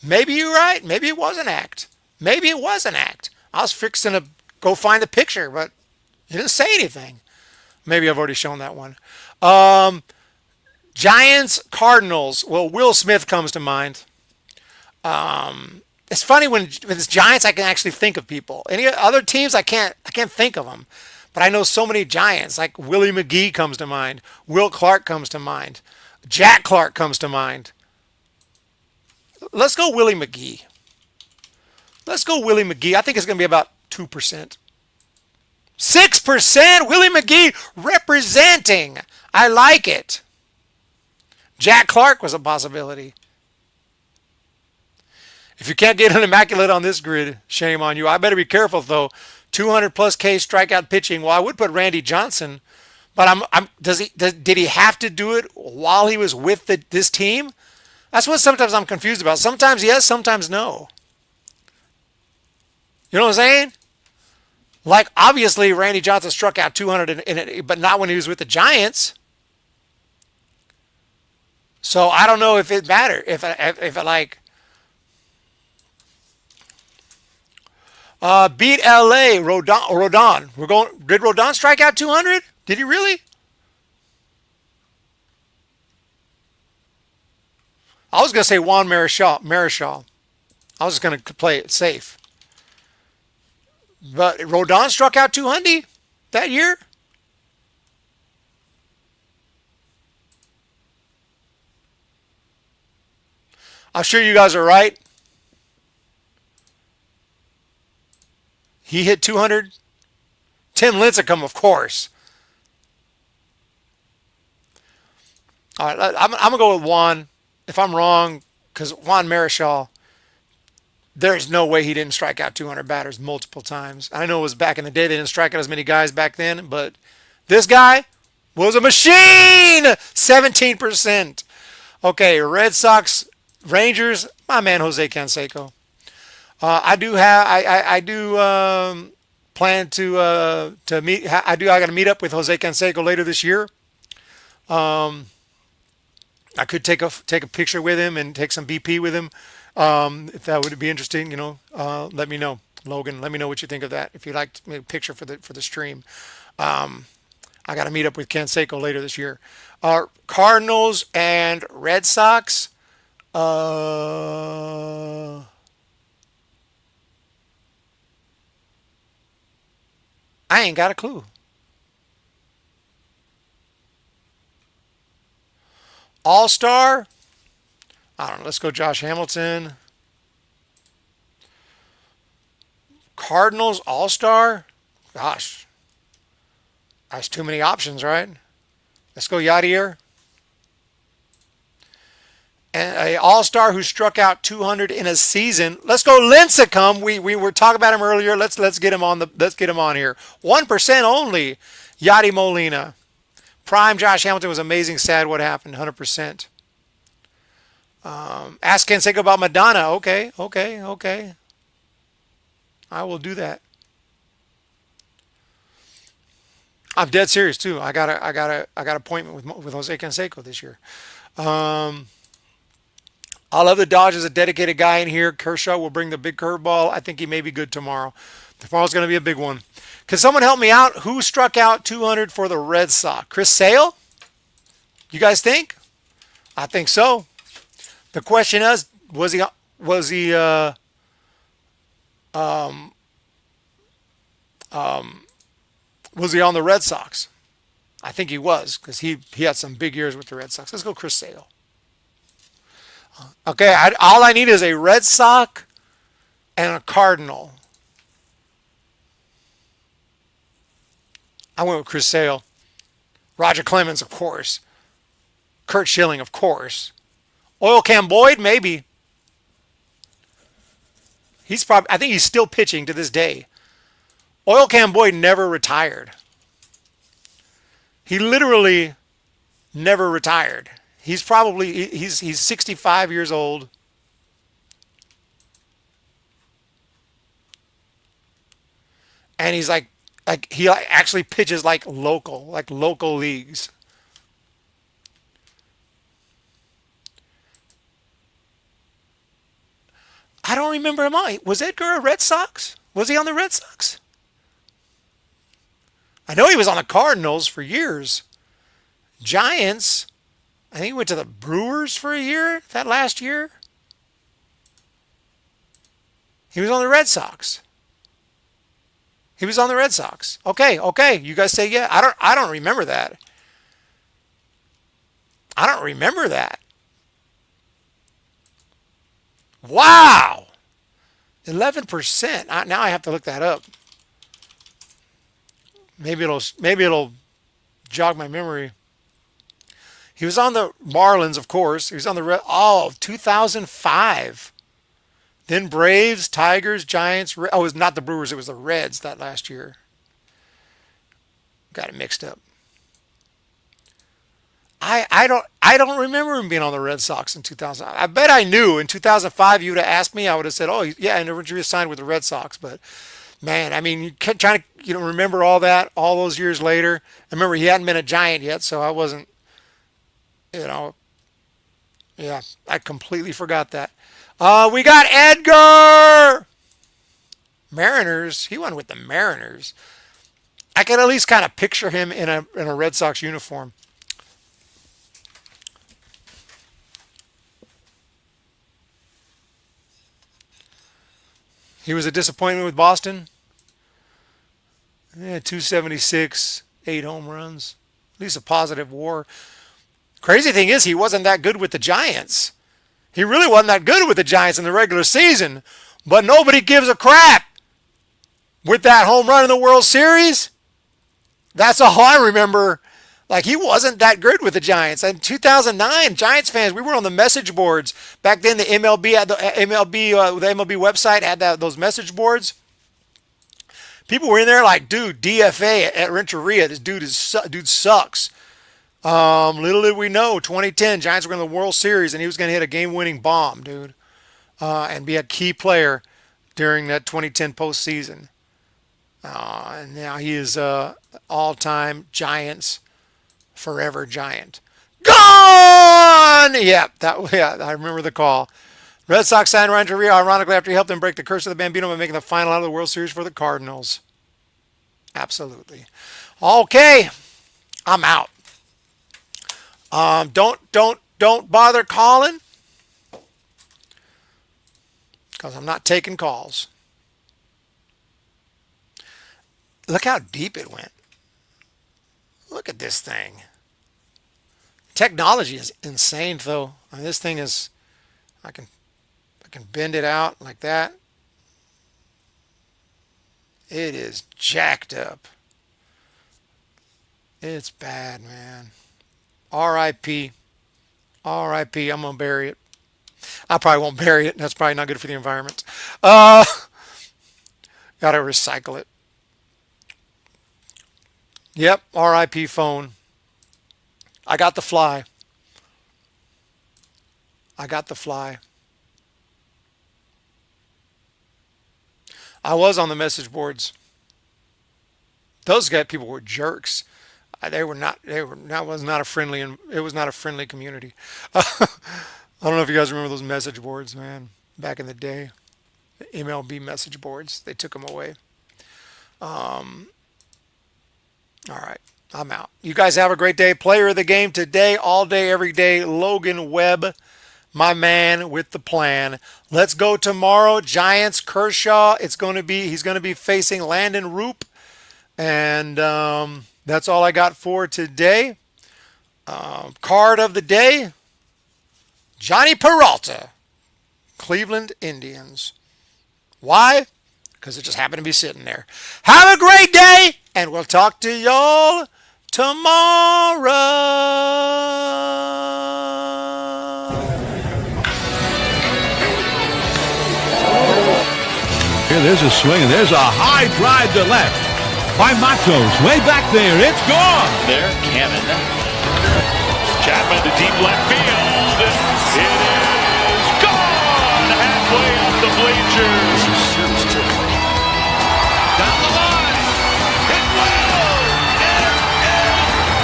D: Maybe you're right. Maybe it was an act. I was fixing to go find the picture, but he didn't say anything. Maybe I've already shown that one. Giants, Cardinals. Well, Will Smith comes to mind. It's funny when it's Giants, I can actually think of people. Any other teams, I can't think of them. But I know so many Giants, like Willie McGee comes to mind. Will Clark comes to mind. Jack Clark comes to mind. Let's go Willie McGee. I think it's going to be about 2%. 6%? Willie McGee representing. I like it. Jack Clark was a possibility. If you can't get an immaculate on this grid, shame on you. I better be careful, though. 200 plus K strikeout pitching. Well, I would put Randy Johnson, but did he have to do it while he was with this team? That's what sometimes I'm confused about. Sometimes yes, sometimes no. You know what I'm saying? Like, obviously, Randy Johnson struck out 200 in it, but not when he was with the Giants. So I don't know if it mattered. If it like beat LA, Rodon. Did Rodon strike out 200? Did he really? I was going to say Juan Marichal. I was just going to play it safe. But Rodon struck out 200 that year. I'm sure you guys are right. He hit 200. Tim Lincecum, of course. All right, I'm going to go with Juan. If I'm wrong, because Juan Marichal, there's no way he didn't strike out 200 batters multiple times. I know it was back in the day. They didn't strike out as many guys back then, but this guy was a machine. 17%. Okay, Red Sox, Rangers, my man Jose Canseco. I do plan to meet. I got to meet up with Jose Canseco later this year. I could take a picture with him and take some BP with him. If that would be interesting, let me know, Logan. Let me know what you think of that. If you'd like to make a picture for the stream, I got to meet up with Canseco later this year. Cardinals and Red Sox. I ain't got a clue. All-Star. I don't know. Let's go Josh Hamilton. Cardinals All-Star. Gosh. That's too many options, right? Let's go Yadier. And an All-Star who struck out 200 in a season. Let's go Lincecum. We were talking about him earlier. Let's get him on here. 1% only. Yadi Molina. Prime Josh Hamilton was amazing. Sad what happened. 100%. Ask Canseco about Madonna. Okay. I will do that. I'm dead serious too. I got an appointment with Jose Canseco this year. I love the Dodgers. A dedicated guy in here. Kershaw will bring the big curveball. I think he may be good tomorrow. Tomorrow's going to be a big one. Can someone help me out? Who struck out 200 for the Red Sox? Chris Sale? You guys think? I think so. The question is, was he on the Red Sox? I think he was, because he had some big years with the Red Sox. Let's go Chris Sale. Okay, all I need is a Red Sox and a Cardinal. I went with Chris Sale. Roger Clemens, of course. Kurt Schilling, of course. Oil Can Boyd, maybe. I think he's still pitching to this day. Oil Can Boyd never retired. He literally never retired. He's 65 years old. And he's like he actually pitches like local leagues. I don't remember him on. Was Edgar a Red Sox? Was he on the Red Sox? I know he was on the Cardinals for years. Giants. I think he went to the Brewers for a year, that last year. He was on the Red Sox. Okay. You guys say yeah. I don't remember that. Wow. 11%. Now I have to look that up. Maybe it'll jog my memory. He was on the Marlins, of course. He was on the 2005. Then Braves, Tigers, Giants. It was not the Brewers. It was the Reds that last year. Got it mixed up. I don't remember him being on the Red Sox in 2000. I bet I knew. In 2005, you would have asked me. I would have said, "Oh, yeah, and originally signed with the Red Sox." But man, I mean, you kept trying to remember all that all those years later. I remember he hadn't been a Giant yet, so I wasn't. Yeah, I completely forgot that. We got Edgar. Mariners. He went with the Mariners. I can at least kind of picture him in a Red Sox uniform. He was a disappointment with Boston. Yeah, 276, 8 home runs. At least a positive WAR. Crazy thing is, he wasn't that good with the Giants. He really wasn't that good with the Giants in the regular season. But nobody gives a crap. With that home run in the World Series, that's all I remember. Like, he wasn't that good with the Giants. In 2009, Giants fans, we were on the message boards. Back then, the MLB the MLB website had those message boards. People were in there like, dude, DFA at Renteria. This dude sucks. Little did we know, 2010, Giants were in the World Series, and he was going to hit a game-winning bomb, dude, and be a key player during that 2010 postseason. And now he is all-time Giants, forever Giant. Gone! Yeah, I remember the call. Red Sox signed Renteria, ironically, after he helped them break the curse of the Bambino by making the final out of the World Series for the Cardinals. Absolutely. Okay, I'm out. Don't bother calling, because I'm not taking calls. Look how deep it went. Look at this thing. Technology is insane, though. I mean, this thing is, I can bend it out like that. It is jacked up. It's bad, man. R.I.P. R.I.P. I'm gonna bury it. I probably won't bury it. That's probably not good for the environment. Gotta recycle it. Yep, R.I.P. phone. I got the fly. I got the fly. I was on the message boards. Those people were jerks. That was not a friendly, and it was not a friendly community. I don't know if you guys remember those message boards, man, back in the day. The MLB message boards. They took them away. All right. I'm out. You guys have a great day. Player of the game today, all day, every day. Logan Webb, my man with the plan. Let's go tomorrow. Giants, Kershaw. He's going to be facing Landon Roop. And that's all I got for today. Card of the day, Johnny Peralta, Cleveland Indians. Why? Because it just happened to be sitting there. Have a great day, and we'll talk to y'all tomorrow.
C: Here, there's a swing, and there's a high drive to left by Matos. Way back there. It's gone.
B: There, Cannon. Chapman to deep left field. It is gone. Halfway up the bleachers. Down the line. It will. It is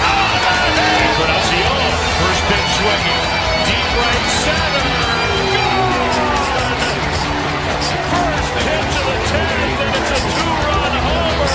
B: out of here. Encarnacion. First pitch swinging. Deep right center. Gone. First pitch of the 10th, and it's a two-run homer.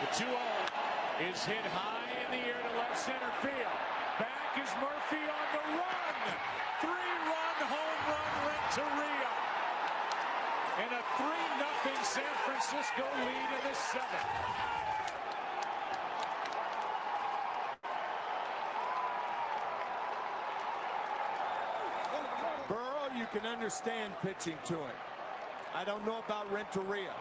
B: The 2-0 is hit high in the air to left center field. Back is Murphy on the run. 3-run home run Renteria. And a 3-0 San Francisco lead in the 7th.
E: Burrow, you can understand pitching to him. I don't know about Renteria.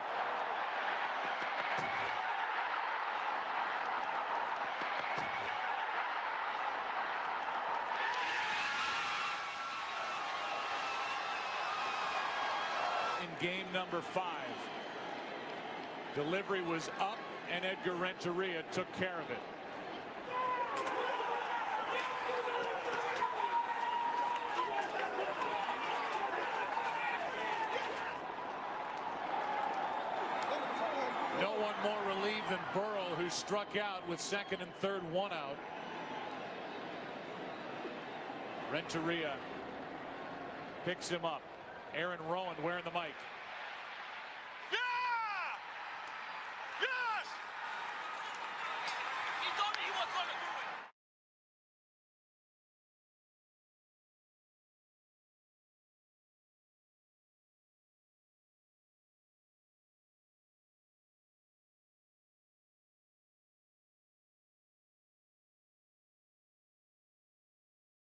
E: In game number 5.
B: Delivery was up, and Edgar Renteria took care of it. No one more relieved than Burrell, who struck out with second and third, one out. Renteria picks him up. Aaron Rowan wearing the mic.